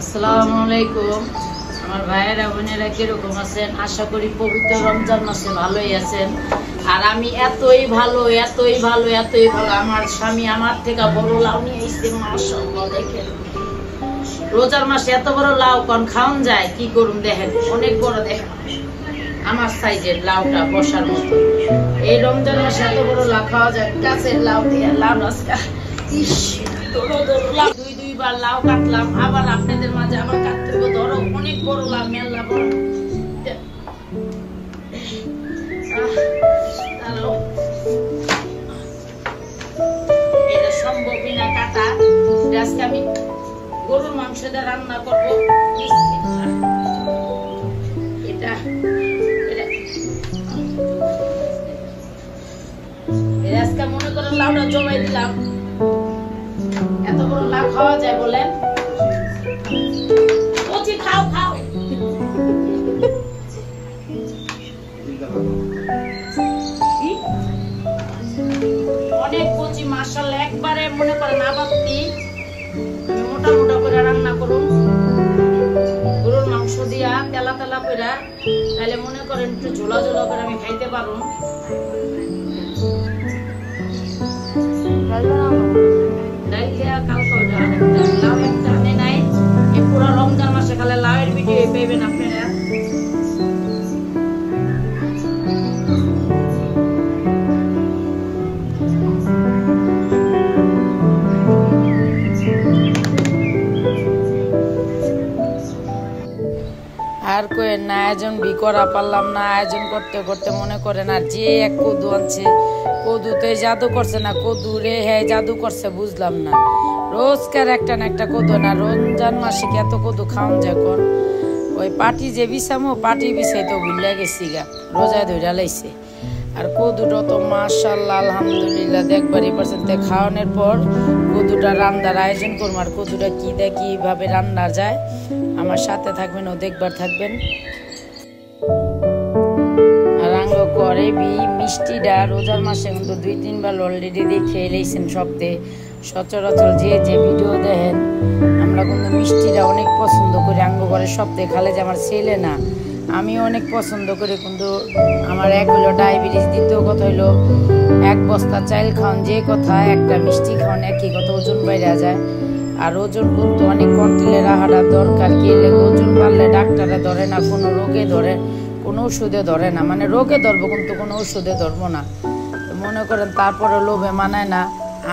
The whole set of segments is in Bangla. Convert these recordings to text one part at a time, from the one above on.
আসসালামু আলাইকুম আমার ভাইয়েরা বোনেরা কিরকম আছেন? আশা করি পবিত্র রমজান মাসে ভালোই আছেন। আর আমি এতই ভালো আমার স্বামী আমার থেকে বড় লাউ নিয়ে এসেছে, মাশাআল্লাহ। দেখেন রোজার মাসে এত বড় লাউ কোন খাওয়ান যায়? কি করুন দেখেন, অনেক বড়। দেখেন আমার সাইজের লাউটা বসার মতো। এই রমজান মাসে এত বড় লাউ খাওয়া যায়? গাছের লাউ দিয়ে লাউ রাস্তা দুইবার লাউ কাটলাম, আবার আপনাদের মাঝে আবার কাটতে হবে। ধরো অনেক বড় লাউ, মেলা বড়। এটা সম্ভবই না কাটা। আজকে আমি গরুর মাংস দিয়ে রান্না করবো। এটা আজকে মনে করেন লাউটা জমাই দিলাম। এত বড় লাউ খাওয়া যায় বলেন? কচি খাও অনেক কচি, মাশাআল্লাহ। একবারে মনে করেন আবাদি মোটা মোটা করে রান্না করুন গরুর মাংস দিয়া, তেলা তেলা করে, তাহলে মনে করেন একটু ঝোলা ঝোলা করে আমি খাইতে পারবো। পুরো রমজান মাসে খালে লাউয়ের ভিডিও পেবেন আপনারা। আর কই না আয়োজন বি করা পারলাম না। আয়োজন করতে করতে মনে করেন আর যে এক কদু আনছে, কদুতে জাদু করছে না, কদু রে হ্যাঁ জাদু করছে বুঝলাম না। রোজকার একটা না একটা কদু না। রমজান মাসে কি এত কদু খাওয়ান যায় কোন? ওই পাটি যে বিছামো, পাটি বিছাই তো ভুলে গেছি গা, রোজায় ধইরা লাইছে। আর কদুটা তো মাশাআল্লাহ আলহামদুলিল্লাহ দেখবারই পারছেন। খাওয়ানোর পর কদুটা রান্নার আয়োজন করবো। আর কদুটা কি দেয় কিভাবে রান্না যায় আমার সাথে থাকবেন ও দেখবার থাকবেন। আর আঙ্গ করে মিষ্টিটা রোজার মাসে কিন্তু 2-3 বার অলরেডি দেখে এলেইছেন সপ্তে। সচরাচর যে ভিডিও দেখেন আমরা কিন্তু মিষ্টিটা অনেক পছন্দ করি। আঙ্গ করে সপ্তাহে খালে যে আমার ছেলে না, আমি অনেক পছন্দ করি। কিন্তু আমার এক হলো ডায়াবেটিস, দ্বিতীয় কথা হইলো 1 বস্তা চাল খাওয়ান যে কথা, একটা মিষ্টি খাওয়ান একই কথা, ওজন বাইরে যায়। আর ওজন কিন্তু অনেক কন্ট্রোলে রাখাটা দরকার। কি ওজন বাড়লে ডাক্তাররা ধরে না, কোনো রোগে ধরে, কোনো ওষুধে ধরে না। মানে রোগে ধরবো কিন্তু কোনো ওষুধে ধরবো না। মনে করেন তারপরে লোভে মানায় না,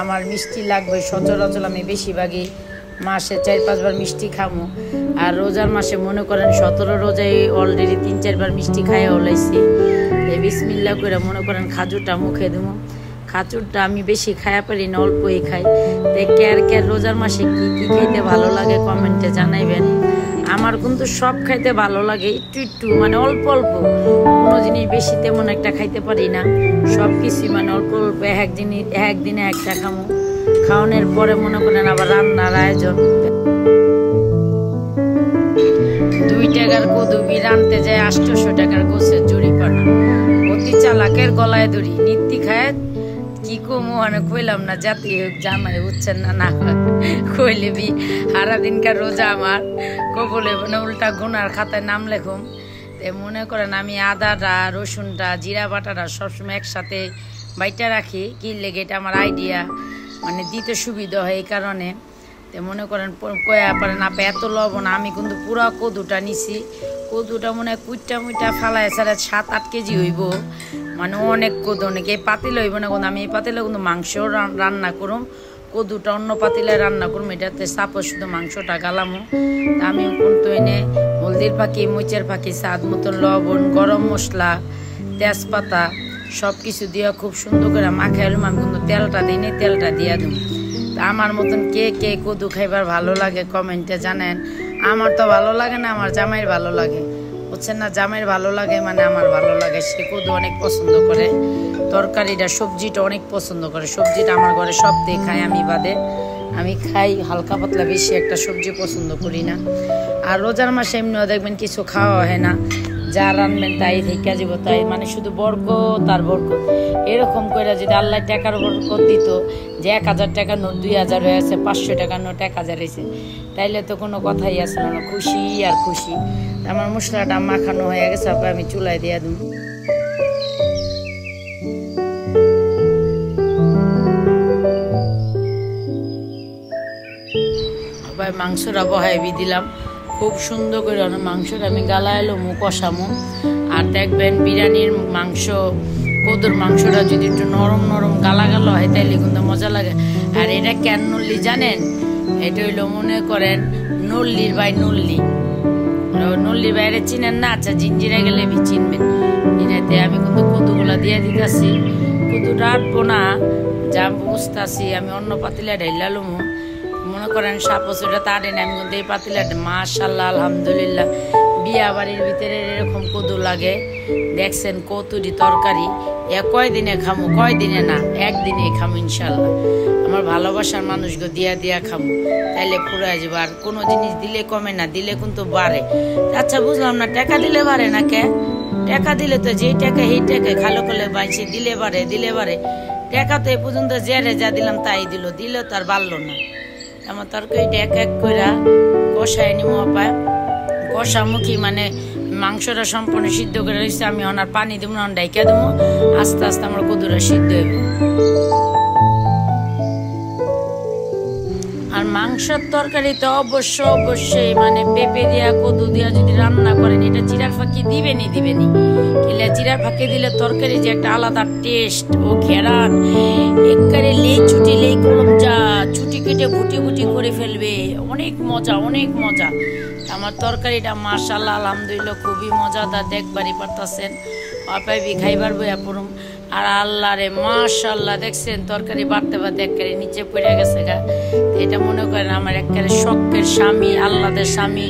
আমার মিষ্টি লাগবে। সচরাচর আমি বেশিরভাগই মাসে 4-5 বার মিষ্টি খামো। আর রোজার মাসে মনে করেন 17 রোজায় অলরেডি 3-4 বার মিষ্টি খাইয়া হলাইছি। বিসমিল্লাহ করে মনে করেন খাজুরটা মুখে দেবো। খাজুরটা আমি বেশি খাইয়া পারি না, অল্পই খাই। কেয়ার রোজার মাসে কি খাইতে ভালো লাগে কমেন্টে জানাইবেন। আমার কিন্তু সব খাইতে ভালো লাগে, একটু মানে অল্প কোনো জিনিস বেশি তেমন একটা খাইতে পারি না। সব কিছুই মানে অল্প একদিনে একটা খামো। খাওয়ানোর পরে মনে করেন আবার রান্নার আয়োজন। 2 টাকার কদুবি রানতে যায় 800 টাকার গোছের জরিপানা। অতি চালাকের গলায় দড়ি, নিত্যি খায় কি কমু মানে কইলাম না। জাতি জামাই বুঝছেন না কইলে বি সারা দিনকার রোজা আমার কবলে মানে উল্টা গুনার খাতায় নাম লেখুম। মনে করেন আমি আদাটা, রসুনটা, জিরা বাটাটা সবসময় একসাথে বাইটা রাখি। কি লেগে এটা আমার আইডিয়া, মানে দিতে সুবিধা হয় এই কারণে। মনে করেন কয়া পারেন আপা এত লবণ। আমি কিন্তু পুরা কদুটা নিছি। কদুটা মনে হয় কুইটা মুইটা ফালায় ছাড়া 7-8 কেজি হইব, মানে অনেক কদু। অনেকে এই পাতিল হইব না, কিন্তু আমি এই পাতিলে কিন্তু মাংসও রান্না করুম। কদুটা অন্য পাতিলে রান্না করুম, এটাতে সাপোজ শুধু মাংসটা গালামো। তা আমি কিন্তু এনে হলদির পাখি, মরিচের পাখি, স্বাদ মতন লবণ, গরম মশলা, তেজপাতা সব কিছু দিয়ে খুব সুন্দর করে মাখাইলাম। আমি কিন্তু তেলটা দিই নি, তেলটা দিয়ে দেব। তা আমার মতন কে কদু খাইবার ভালো লাগে কমেন্টে জানেন। আমার তো ভালো লাগে না, আমার জামাইয়ের ভালো লাগে বুঝছেন না। জামাইয়ের ভালো লাগে মানে আমার ভালো লাগে। সে কদু অনেক পছন্দ করে। তরকারিটা সবজিটা অনেক পছন্দ করে। সবজিটা আমার ঘরে সব দিয়ে খায়, আমি বাদে। আমি খাই হালকা পাতলা, বেশি একটা সবজি পছন্দ করি না। আর রোজার মাসে এমনিও দেখবেন কিছু খাওয়া হয় না। যা রানবেন তাই থেকে যাব, তাই মানে শুধু বরকত আর বরকত। এরকম করে যদি আল্লাহ টাকার বরকত দিত যে 1000 টাকার নোট 2000 হয়েছে, 500 টাকার নোট 1000 হয়েছে, তাইলে তো কোনো কথাই আসলো না, খুশি আর খুশি। আমার মশলাটা মাখানো হয়ে গেছে, আমি চুলায় দিয়ে দেব। মাংসটা বহাইবি দিলাম, খুব সুন্দর করে মাংসটা আমি গালাইলো মুখ কষামো। আর দেখবেন বিরিয়ানির মাংস, কদুর মাংসটা যদি একটু নরম নরম গালা গালা হয় তাইলে কিন্তু মজা লাগে। আর এটা কেন নল্লি জানেন? এটা হইলো মনে করেন নল্লির ভাই নল্লি, নল্লির বাইরে চিনেন না? আচ্ছা জিঞ্জিরা গেলে চিনবেন। এটাতে আমি কিন্তু কদুগুলা দিয়ে দিতেছি, কদু রাখবো না, যা বুঝতেছি আমি অন্য পাতিলা ঢাইলালুম। মনে করেন সাপোজ ওটা তাড়ে না, আমি কিন্তু এই পাতিলাটা মাশাআল্লাহ আলহামদুলিল্লাহ বিয়া বাড়ির ভিতরে এরকম কদু লাগে। দেখছেন কতুরি তরকারি কয়দিনে খামু, কয়দিনে না একদিনে খামু ইনশাল্লাহ। আমার ভালোবাসার মানুষকে দিয়া দিয়া খামু, তাইলে পুরা যাবো। আর কোনো জিনিস দিলে কমে না, দিলে কিন্তু বাড়ে। আচ্ছা বুঝলাম না, টাকা দিলে বাড়ে না কে? টাকা দিলে তো যেই টাকা সেই টাকা খালো করলে বাইছে দিলে বাড়ে, দিলে বাড়ে। টাকা তো এ পর্যন্ত জেরে যা দিলাম তাই দিল তো আর বাড়লো না। আমার তরকারিটা এক এক করে কষায় নিমো পায়, কষামুখী মানে মাংসটা সম্পূর্ণ সিদ্ধ করে রয়েছে। আমি ওনার পানি দেবো না, ডাইকা দেবো, আস্তে আস্তে আমার কদুরা সিদ্ধ হইব। আর মাংসের তরকারিতে অবশ্যই মানে পেঁপে দিয়া কদু দিয়া যদি রান্না করেন, এটা জিরার ফাঁকি দিবেনি কিলে জিরার ফাঁকি দিলে তরকারি যে একটা আলাদা টেস্ট ও ঘেরান, একবারে লেই কলম যা ছুটি কেটে ভুটি করে ফেলবে, অনেক মজা। আমার তরকারিটা মাশাআল্লাহ আলহামদুলিল্লাহ খুবই মজাদার, দেখবারই পারতাছেন, অপাইবি খাইবার বইয়া পড়ুম। আর আল্লাহ রে মাশাআল্লাহ, দেখছেন তরকারি বাড়তে একবারে নিচে পড়ে গেছে গা। এটা মনে করেন আমার একেবারে শখের স্বামী, আল্লাদের স্বামী,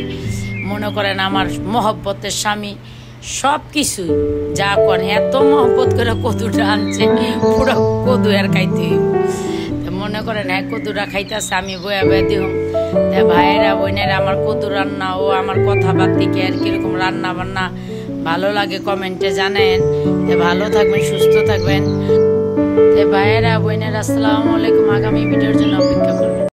মনে করেন আমার মহব্বতের স্বামী, সব কিছুই যা করেন এত মহব্বত করে কদুটা আনছে, পুরো কদু আর খাইতে মনে করেন কদুরা খাইতেছে, আমি বয়া দিও। ভাইয়েরা বোনেরা আমার কদু রান্না ও আমার কথাবার্তিকে আর কিরকম রান্না বান্না ভালো লাগে কমেন্টে জানেন। ভালো থাকবেন, সুস্থ থাকবেন। ভাইয়েরা বোনেরা আসসালামু আলাইকুম। আগামী ভিডিওর জন্য অপেক্ষা করবেন।